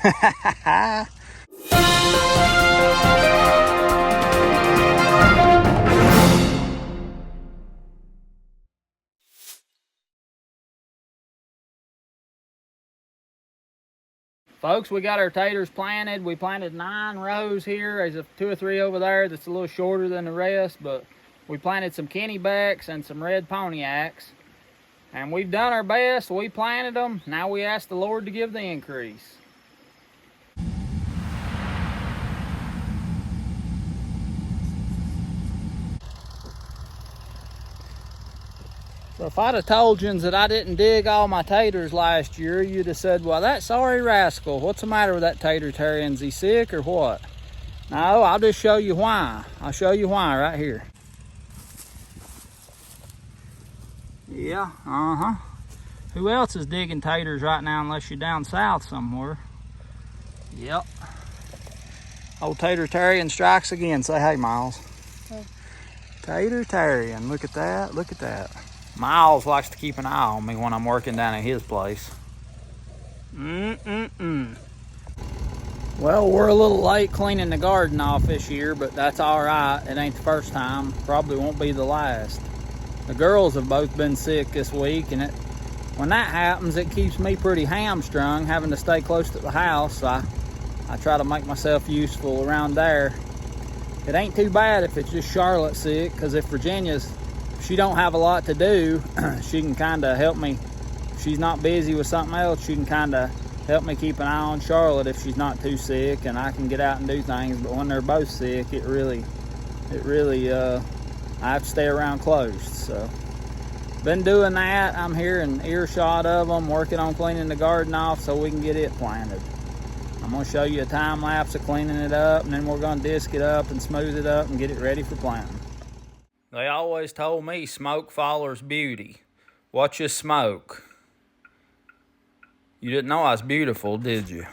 Folks, we got our taters planted. We planted 9 rows here. There's 2 or 3 over there that's a little shorter than the rest, but we planted some Kennybecks and some red Pontiacs. And we've done our best. We planted them. Now we ask the Lord to give the increase. So if I'd have told you that I didn't dig all my taters last year, you'd have said, well, that sorry rascal, what's the matter with that tater-tarian? Is he sick or what? No, I'll just show you why. I'll show you why right here. Yeah, Who else is digging taters right now unless you're down south somewhere? Yep. Old tater-tarian strikes again. Say hey, Miles. Hey. Tater-tarian, look at that, look at that. Miles likes to keep an eye on me when I'm working down at his place. Well, we're a little late cleaning the garden off this year, but that's all right. It ain't the first time. Probably won't be the last. The girls have both been sick this week, and when that happens, it keeps me pretty hamstrung, having to stay close to the house. I try to make myself useful around there. It ain't too bad if it's just Charlotte sick, because if she don't have a lot to do, she can kind of help me. If she's not busy with something else, she can kind of help me keep an eye on Charlotte if she's not too sick, and I can get out and do things. But when they're both sick, it really, I have to stay around close. So, been doing that. I'm here in earshot of them, working on cleaning the garden off so we can get it planted. I'm gonna show you a time lapse of cleaning it up, and then we're gonna disc it up and smooth it up and get it ready for planting. They always told me smoke follows beauty. Watch your smoke. You didn't know I was beautiful, did you?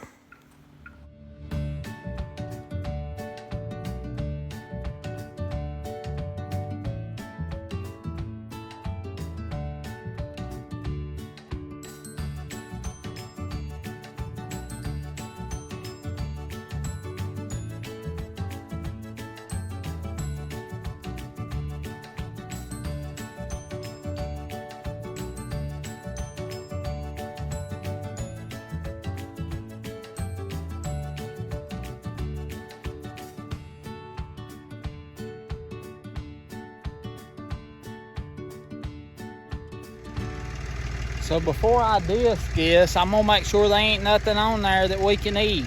So before I disc this, I'm gonna make sure there ain't nothing on there that we can eat.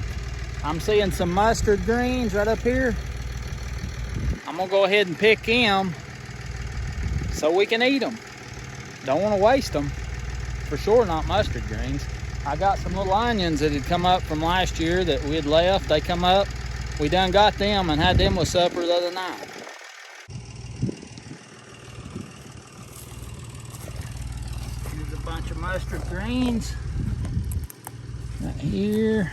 I'm seeing some mustard greens right up here. I'm gonna go ahead and pick them so we can eat them. Don't wanna waste them. For sure not mustard greens. I got some little onions that had come up from last year that we had left. They come up. We done got them and had them with supper the other night. Bunch of mustard greens right here.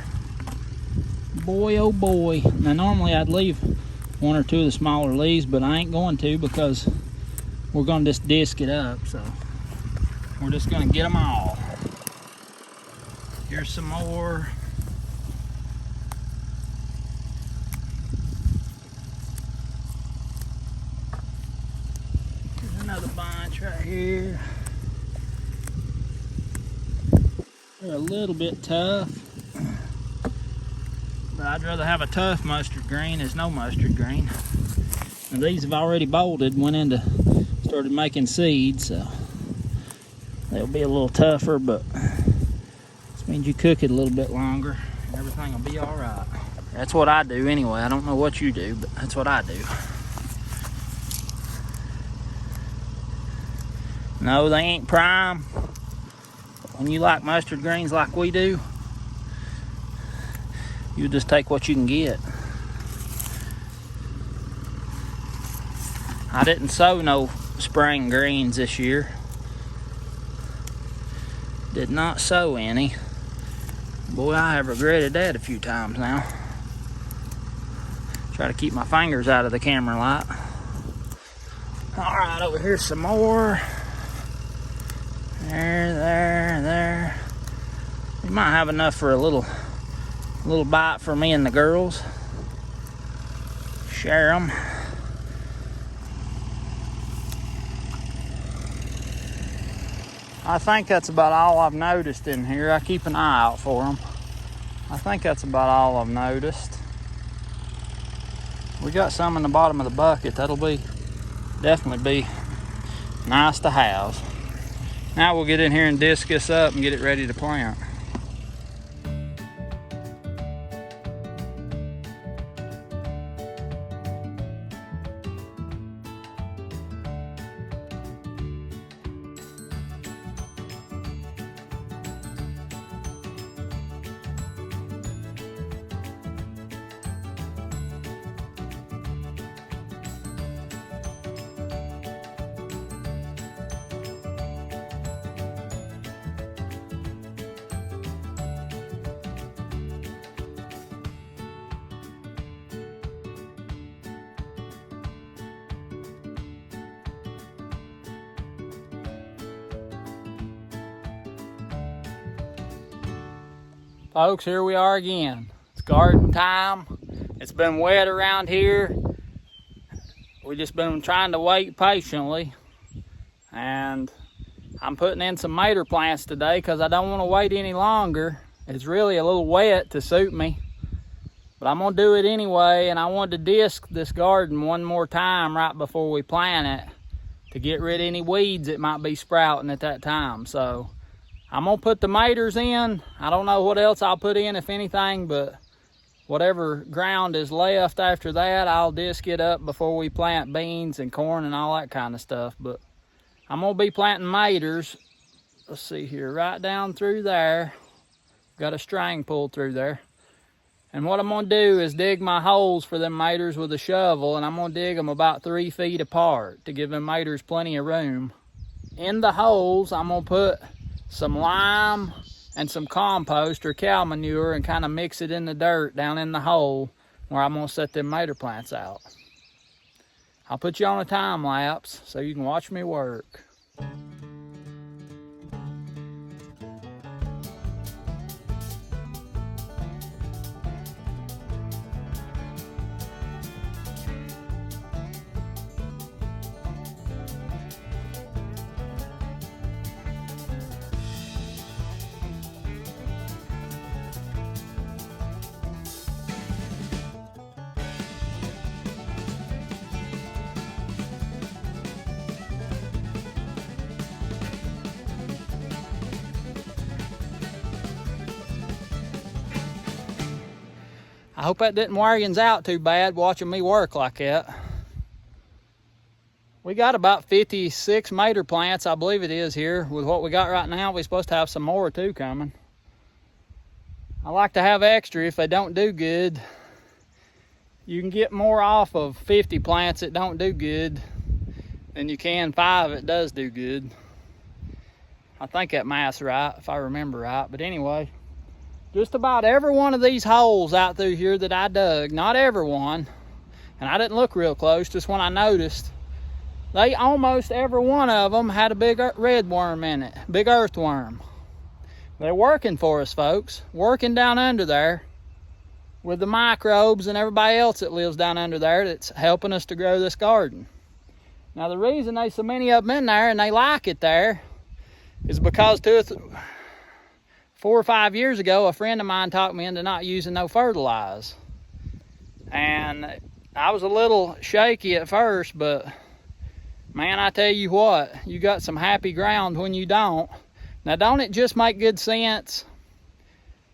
Boy, oh boy. Now normally I'd leave 1 or 2 of the smaller leaves, but I ain't going to because we're going to just disc it up. So we're just going to get them all. Here's some more. Here's another bunch right here. They're a little bit tough, but I'd rather have a tough mustard green as no mustard green. And these have already bolted, started making seeds, so they'll be a little tougher, but this means you cook it a little bit longer and everything will be all right. That's what I do anyway. I don't know what you do, but that's what I do. No, they ain't prime. When you like mustard greens like we do, you just take what you can get. I didn't sow no spring greens this year. Did not sow any. Boy, I have regretted that a few times now. Try to keep my fingers out of the camera light. All right, over here's some more. There. We might have enough for a little A little bite for me and the girls. Share them. I think that's about all I've noticed in here. I keep an eye out for them. I think that's about all I've noticed. We got some in the bottom of the bucket. That'll definitely be nice to have. Now we'll get in here and disc this up and get it ready to plant. Folks, here we are again. It's garden time. It's been wet around here. We've just been trying to wait patiently. And I'm putting in some mater plants today because I don't want to wait any longer. It's really a little wet to suit me. But I'm going to do it anyway, and I wanted to disc this garden one more time right before we plant it to get rid of any weeds that might be sprouting at that time. So I'm gonna put the maters in. I don't know what else I'll put in, if anything, but whatever ground is left after that, I'll disc it up before we plant beans and corn and all that kind of stuff. But I'm gonna be planting maters. Let's see here, right down through there. Got a string pulled through there. And what I'm gonna do is dig my holes for them maters with a shovel, and I'm gonna dig them about 3 feet apart to give them maters plenty of room. In the holes, I'm gonna put some lime and some compost or cow manure and kind of mix it in the dirt down in the hole where I'm gonna set them mater plants out. I'll put you on a time lapse so you can watch me work. I hope that didn't wear you out too bad watching me work like that. We got about 56 mater plants, I believe it is, here. With what we got right now, we're supposed to have some more too coming. I like to have extra if they don't do good. You can get more off of 50 plants that don't do good than you can 5 that does do good. I think that math's right, if I remember right. But anyway, just about every one of these holes out through here that I dug, not every one, and I didn't look real close, just when I noticed, they almost every one of them had a big red worm in it, big earthworm. They're working for us, folks, working down under there with the microbes and everybody else that lives down under there that's helping us to grow this garden. Now the reason there's so many of them in there and they like it there is because 4 or 5 years ago, a friend of mine talked me into not using no fertilizer. And I was a little shaky at first, but man, I tell you what, you got some happy ground when you don't. Now, don't it just make good sense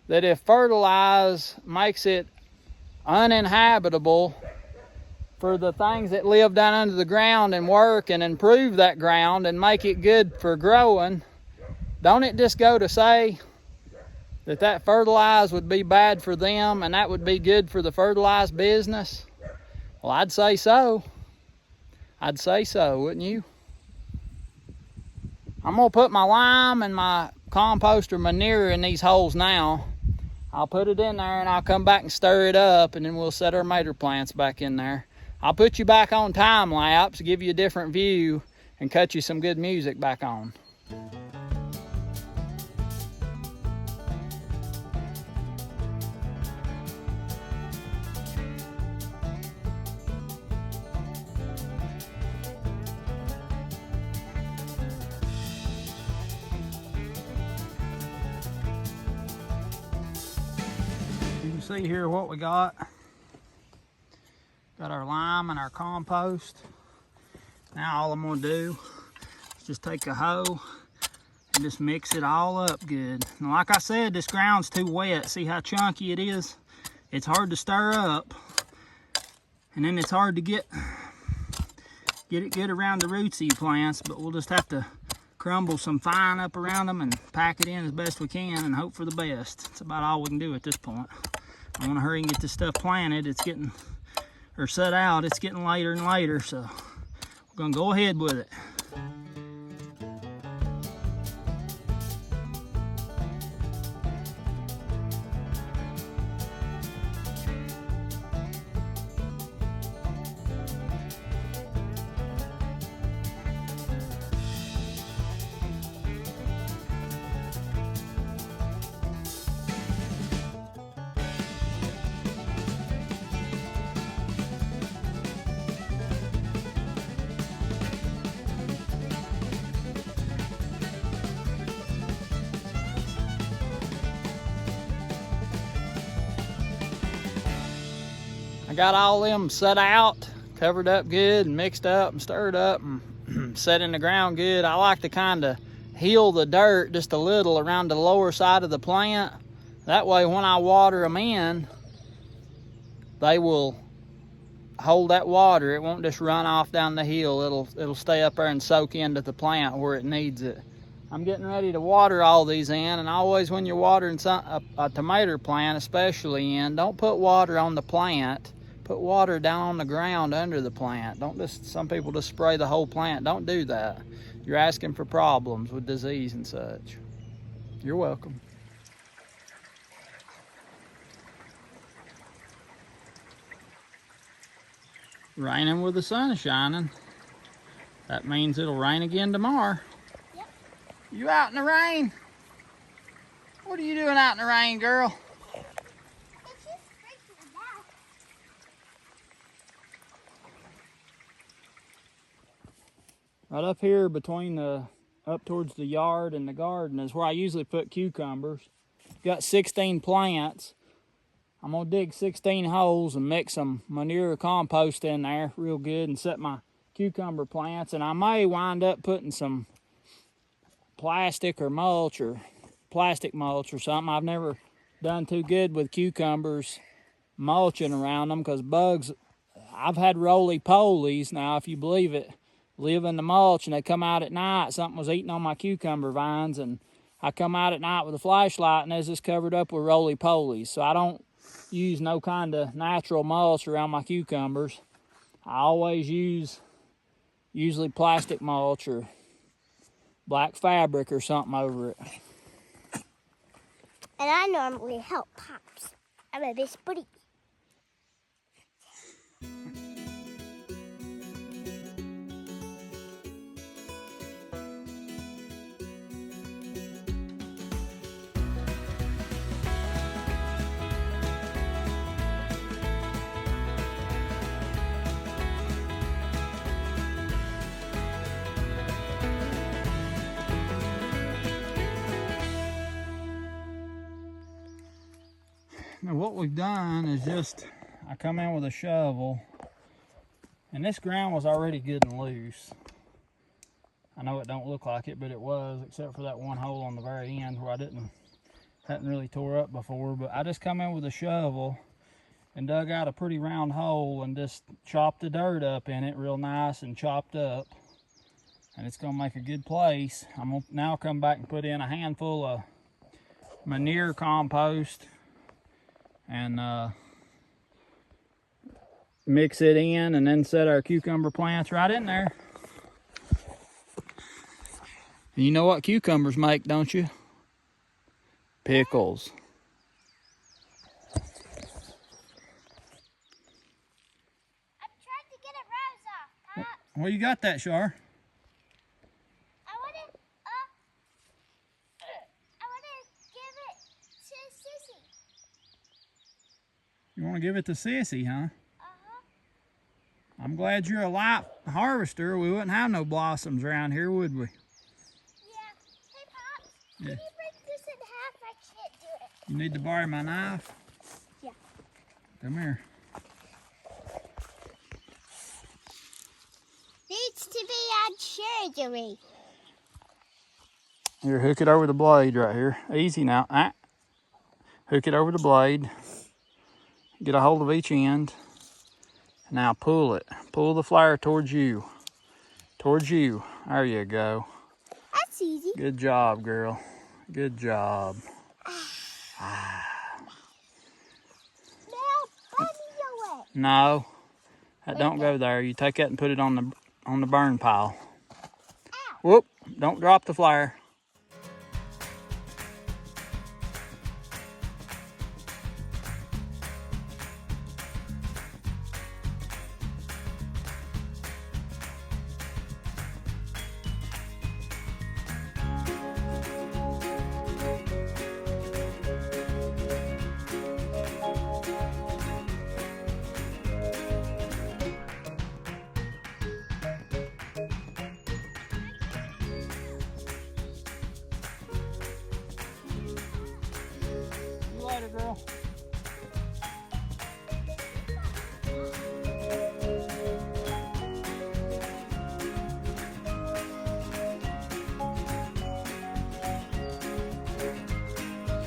that if fertilizer makes it uninhabitable for the things that live down under the ground and work and improve that ground and make it good for growing, don't it just go to say that fertilizer would be bad for them and that would be good for the fertilizer business? Well, I'd say so. I'd say so, wouldn't you? I'm gonna put my lime and my compost or manure in these holes now. I'll put it in there and I'll come back and stir it up, and then we'll set our mater plants back in there. I'll put you back on time lapse, give you a different view, and cut you some good music back on. see here what we got. Got our lime and our compost. Now all I'm gonna do is just take a hoe and just mix it all up good. And like I said, this ground's too wet. See how chunky it is? It's hard to stir up. And then it's hard to get it good around the roots of your plants, but we'll just have to crumble some fine up around them and pack it in as best we can and hope for the best. That's about all we can do at this point. I want to hurry and get this stuff planted. It's getting, or set out, it's getting later and later, so we're gonna go ahead with it. I got all them set out, covered up good and mixed up and stirred up and set in the ground good. I like to kind of heel the dirt just a little around the lower side of the plant. That way when I water them in, they will hold that water. It won't just run off down the hill. It'll stay up there and soak into the plant where it needs it. I'm getting ready to water all these in, and always when you're watering a tomato plant especially in, don't put water on the plant. Put water down on the ground under the plant. Don't just, some people just spray the whole plant. Don't do that. You're asking for problems with disease and such. You're welcome. Raining with the sun shining. That means it'll rain again tomorrow. Yep. You out in the rain? What are you doing out in the rain, girl? It's just freaking bad. Right up here between up towards the yard and the garden is where I usually put cucumbers. Got 16 plants. I'm gonna dig 16 holes and mix some manure compost in there real good and set my cucumber plants. And I may wind up putting some plastic mulch or something. I've never done too good with cucumbers mulching around them because bugs, I've had roly-polies now, if you believe it, live in the mulch, and they come out at night. Something was eating on my cucumber vines, and I come out at night with a flashlight and it's just covered up with roly-polies. So I don't use no kind of natural mulch around my cucumbers. I always use usually plastic mulch or black fabric or something over it. And I normally help Pops. I'm a best buddy. Now what we've done is just, I come in with a shovel, and this ground was already good and loose. I know it don't look like it, but it was, except for that one hole on the very end where I hadn't really tore up before. But I just come in with a shovel and dug out a pretty round hole and just chopped the dirt up in it real nice and chopped up. And it's gonna make a good place. I'm gonna now come back and put in a handful of manure compost and mix it in, and then set our cucumber plants right in there. And you know what cucumbers make, don't you? Pickles. I'm trying to get it rose off, Pops. Well, you got that, Char. I wanna give it to Sissy. You want to give it to Sissy, huh? Uh-huh. I'm glad you're a light harvester. We wouldn't have no blossoms around here, would we? Yeah. Hey, Pops. Yeah. Can you break this in half? I can't do it. You need to borrow my knife? Yeah. Come here. Needs to be on surgery. Here, hook it over the blade right here. Easy now. Hook it over the blade. Get a hold of each end. Now pull it. Pull the flyer towards you. Towards you. There you go. That's easy. Good job, girl. Good job. Now, bunny away. No, that don't go there. You take that and put it on the burn pile. Ow. Whoop! Don't drop the flyer. See you later, girl.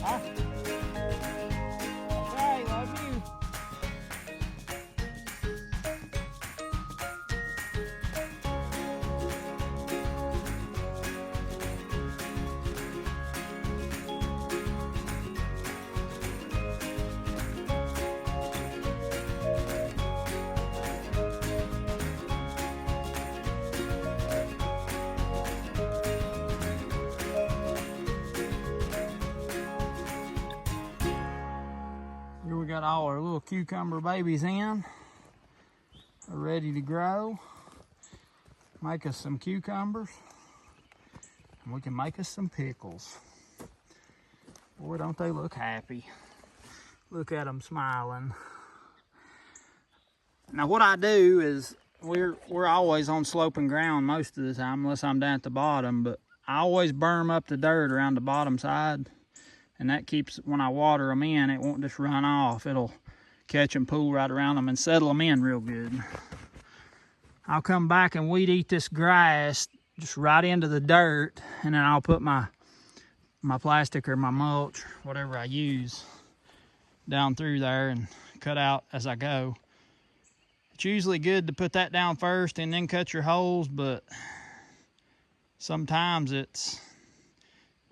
Huh? Okay, love you. Here we got all our little cucumber babies in. They're ready to grow. Make us some cucumbers. And we can make us some pickles. Boy, don't they look happy. Look at them smiling. Now what I do is, we're always on sloping ground most of the time, unless I'm down at the bottom, but I always berm up the dirt around the bottom side. And that keeps, when I water them in, it won't just run off. It'll catch and pool right around them and settle them in real good. I'll come back and weed eat this grass just right into the dirt, and then I'll put my plastic or my mulch, whatever I use, down through there and cut out as I go. It's usually good to put that down first and then cut your holes, but sometimes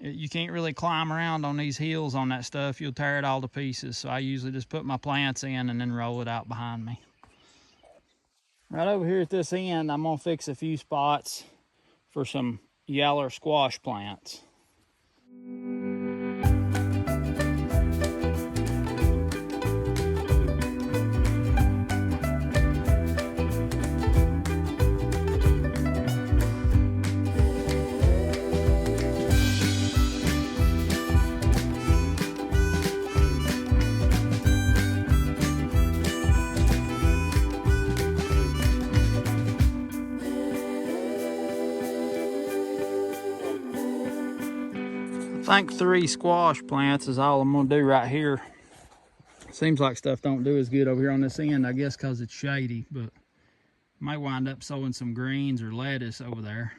you can't really climb around on these hills on that stuff. You'll tear it all to pieces. So I usually just put my plants in and then roll it out behind me. Right over here at this end, I'm gonna fix a few spots for some yaller squash plants. I think 3 squash plants is all I'm gonna do right here. Seems like stuff don't do as good over here on this end, I guess because it's shady, but might wind up sowing some greens or lettuce over there.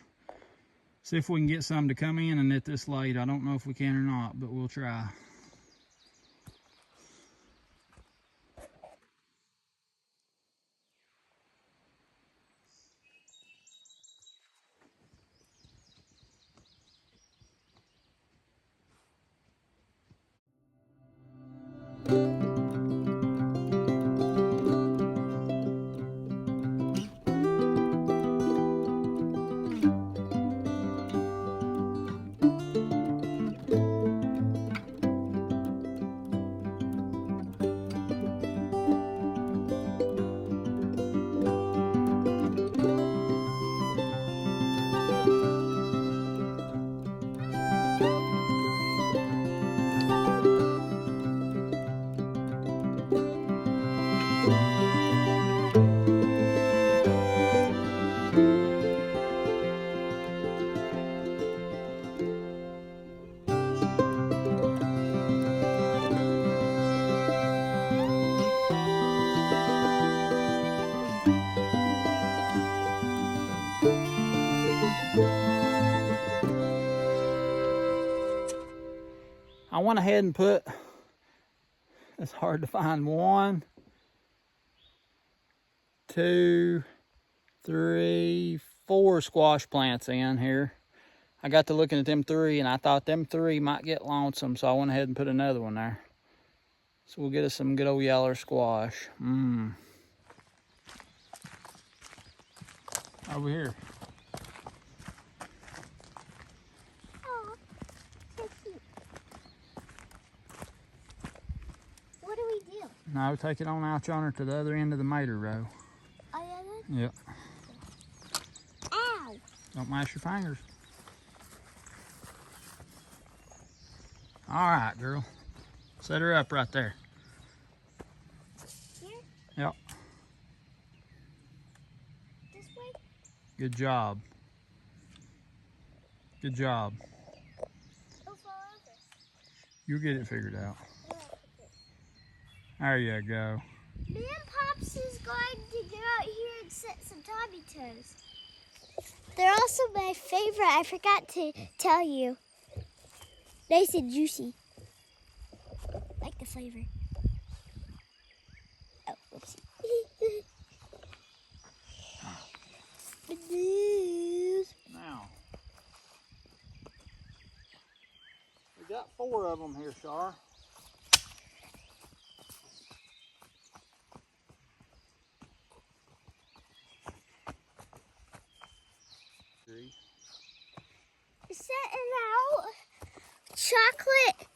See if we can get some to come in and at this late. I don't know if we can or not, but we'll try. went ahead and put, it's hard to find, 1, 2, 3, 4 squash plants in here. I got to looking at them 3 and I thought them 3 might get lonesome, so I went ahead and put another one there. So we'll get us some good old yellow squash. Over here. Oh, so cute. What do we do? No, take it on out yonder to the other end of the mater row. Oh, yeah, then? Yep. Ow! Don't mash your fingers. All right, girl. Set her up right there. Here? Yep. This way? Good job. Good job. It'll fall over. You'll get it figured out. Where do I put this? There you go. Me and Pops is going to go out here and set some Tommy toes. They're also my favorite. I forgot to tell you. Nice and juicy. Like the flavor. Oh, whoopsie. Now, we got 4 of them here, Char. Setting out chocolate.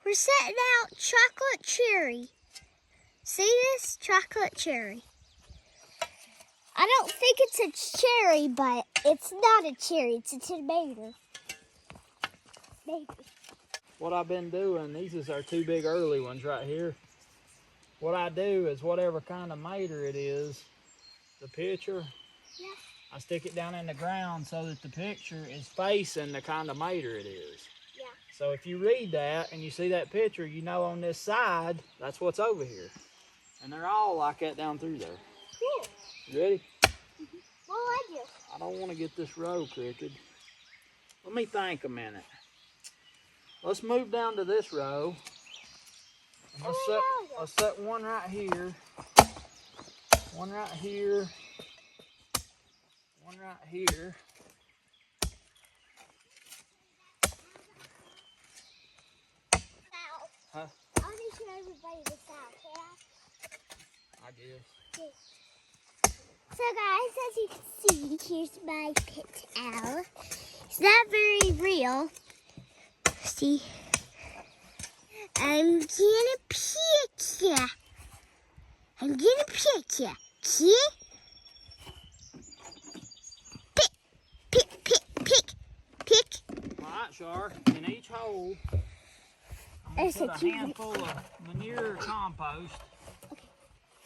We're setting out chocolate cherry. See this? Chocolate cherry. I don't think it's a cherry, but it's not a cherry. It's a tomato. Maybe. What I've been doing, these is our 2 big early ones right here. What I do is whatever kind of mater it is, the picture, Yeah. I stick it down in the ground so that the picture is facing the kind of mater it is. Yeah. So if you read that and you see that picture, you know on this side, that's what's over here. And they're all like that down through there. Cool. You ready? What will I do? I don't want to get this row crooked. Let me think a minute. Let's move down to this row. And let's set one right here. One right here. One right here. Ow. Huh? I'll need to show everybody this out, yeah? I guess. Okay. So guys, as you can see, here's my pit owl. It's not very real. See? I'm gonna pick ya. I'm gonna pick ya. See? Pick, pick, pick, pick, pick. All right, Char. In each hole, I'm going to put a handful of manure or compost.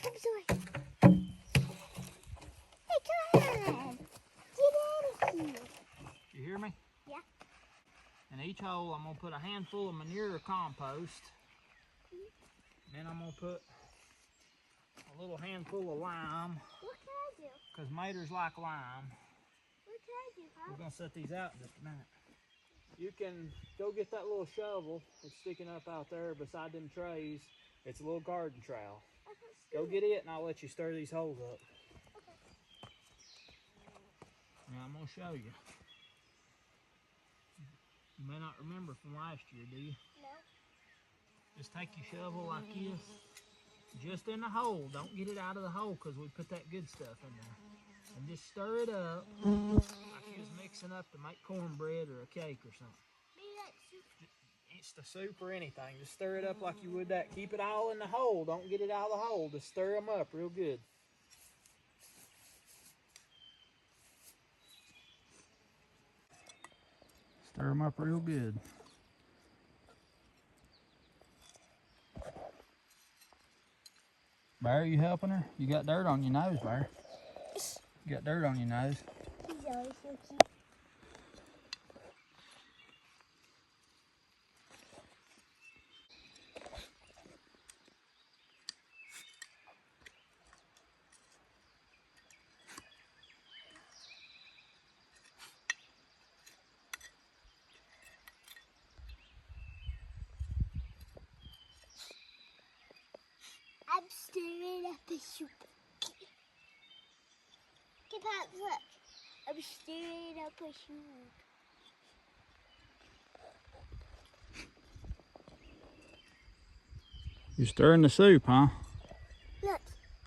Come this way. Hey, come on. Get out of here. You hear me? Yeah. In each hole, I'm going to put a handful of manure or compost. Then I'm going to put a little handful of lime. What can I do? Because maters like lime. What can I do, Pop? We're going to set these out in just a minute. You can go get that little shovel that's sticking up out there beside them trays. It's a little garden trowel. Go get it and I'll let you stir these holes up. Okay. Now I'm going to show you. You may not remember from last year, do you? No. Just take your shovel like this. Just in the hole. Don't get it out of the hole because we put that good stuff in there. And just stir it up like you was mixing up to make cornbread or a cake or something. Maybe that soup. It's the soup or anything. Just stir it up like you would that. Keep it all in the hole. Don't get it out of the hole. Just stir them up real good. Stir them up real good. Bear, you helping her? You got dirt on your nose, Bear. You got dirt on your nose. He's always so cute. soup. Okay, Pops, look. I'm stirring up a soup. You're stirring the soup, huh? Look.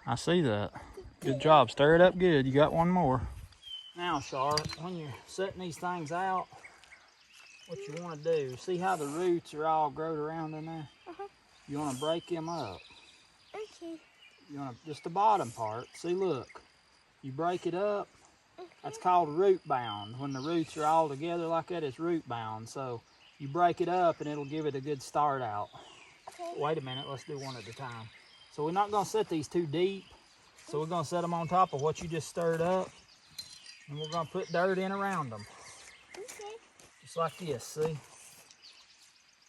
I see that. Good job. Stir it up good. You got one more. Now, Charlotte, when you're setting these things out, what you want to do, see how the roots are all growed around in there? You want to break them up. Okay. You want to, just the bottom part. See, look. You break it up. That's called root bound. When the roots are all together like that, it's root bound. So you break it up and it'll give it a good start out. Okay. Wait a minute, let's do one at a time. So we're not gonna set these too deep. So we're gonna set them on top of what you just stirred up. And we're gonna put dirt in around them. Okay. Just like this, see?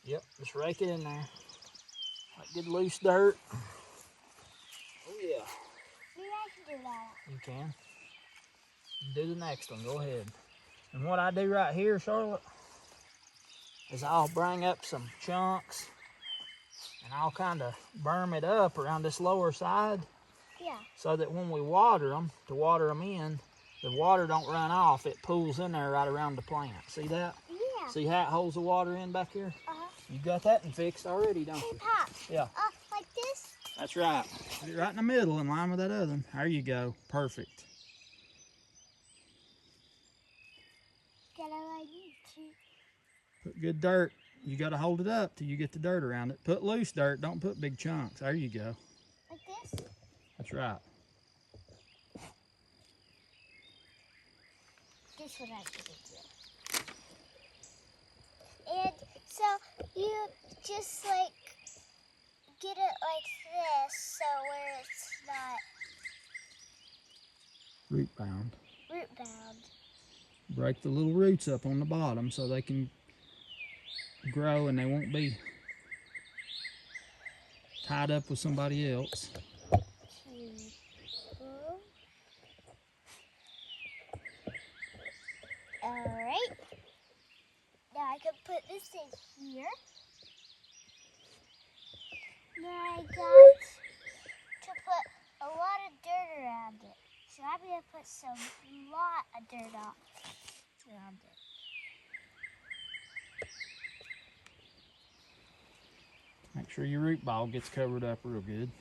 Yep, just rake it in there. Like good loose dirt. Oh yeah. Maybe I can do that. You can. Do the next one, go ahead. And what I do right here, Charlotte, is I'll bring up some chunks and I'll kind of berm it up around this lower side. Yeah. So that when we water them, to water them in, the water don't run off. It pools in there right around the plant. See that? Yeah. See how it holds the water in back here? Uh-huh. You got that one fixed already, don't Hey, you? Pops. Yeah. Like this? That's right. Put it right in the middle in line with that other one. There you go. Perfect. Get all I need to. Put good dirt. You got to hold it up till you get the dirt around it. Put loose dirt. Don't put big chunks. There you go. Like this? That's right. This is what I should do. And so you just like get it like this, so where it's not Root bound. root bound. Break the little roots up on the bottom so they can grow and they won't be tied up with somebody else. Alright. Now I can put this in here. Now I got to put a lot of dirt around it. So I'm going to put some lot of dirt around it. Make sure your root ball gets covered up real good.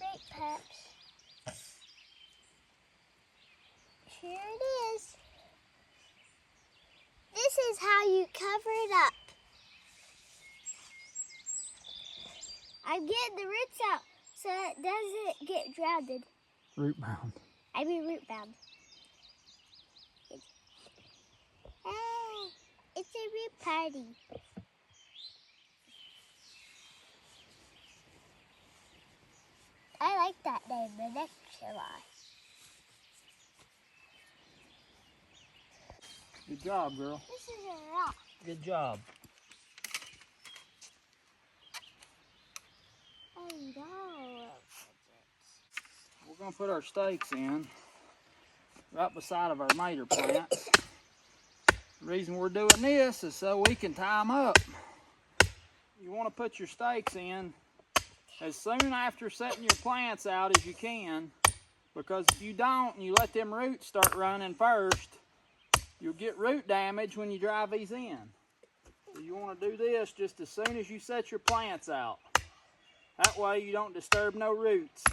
Right, Pops. Here it is. This is how you cover it up. I'm getting the roots out so it doesn't get drowned. Root bound. I mean root bound. It's a root party. I like that name, the next July. Good job, girl. This is a rock. Good job. Oh no. We're going to put our stakes in right beside of our mater plants. The reason we're doing this is so we can tie them up. You want to put your stakes in as soon after setting your plants out as you can, because if you don't and you let them roots start running first, you'll get root damage when you drive these in. So you want to do this just as soon as you set your plants out. That way you don't disturb no roots.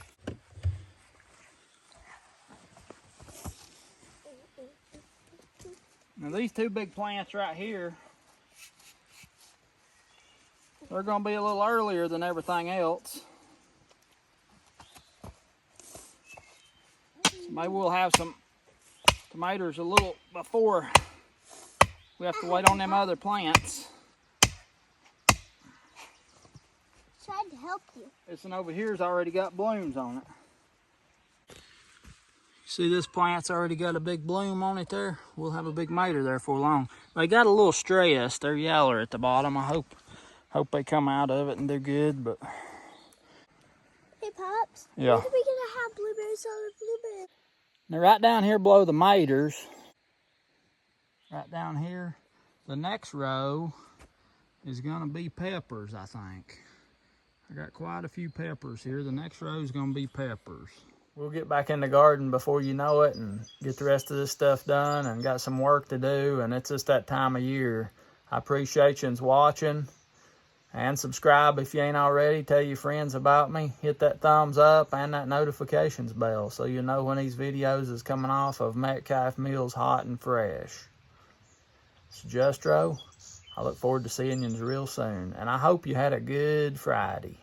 Now these two big plants right here, they're going to be a little earlier than everything else. So maybe we'll have some tomatoes a little before we have to wait on them other plants. Trying to help you. This one over here's already got blooms on it. See, this plant's already got a big bloom on it there. We'll have a big mater there for long. They got a little stressed. They're yeller at the bottom. I hope they come out of it and do good, but... Hey, Pops. Yeah. When are we going to have blueberries on the blueberries? Now right down here below the maters, right down here, the next row is gonna be peppers, I think. I got quite a few peppers here. The next row is going to be peppers. We'll get back in the garden before you know it and get the rest of this stuff done, and got some work to do, and it's just that time of year. I appreciate you watching, and subscribe if you ain't already. Tell your friends about me. Hit that thumbs up and that notifications bell so you know when these videos is coming off of Metcalf Mills Hot and Fresh. It's Justro. I look forward to seeing you real soon, and I hope you had a good Friday.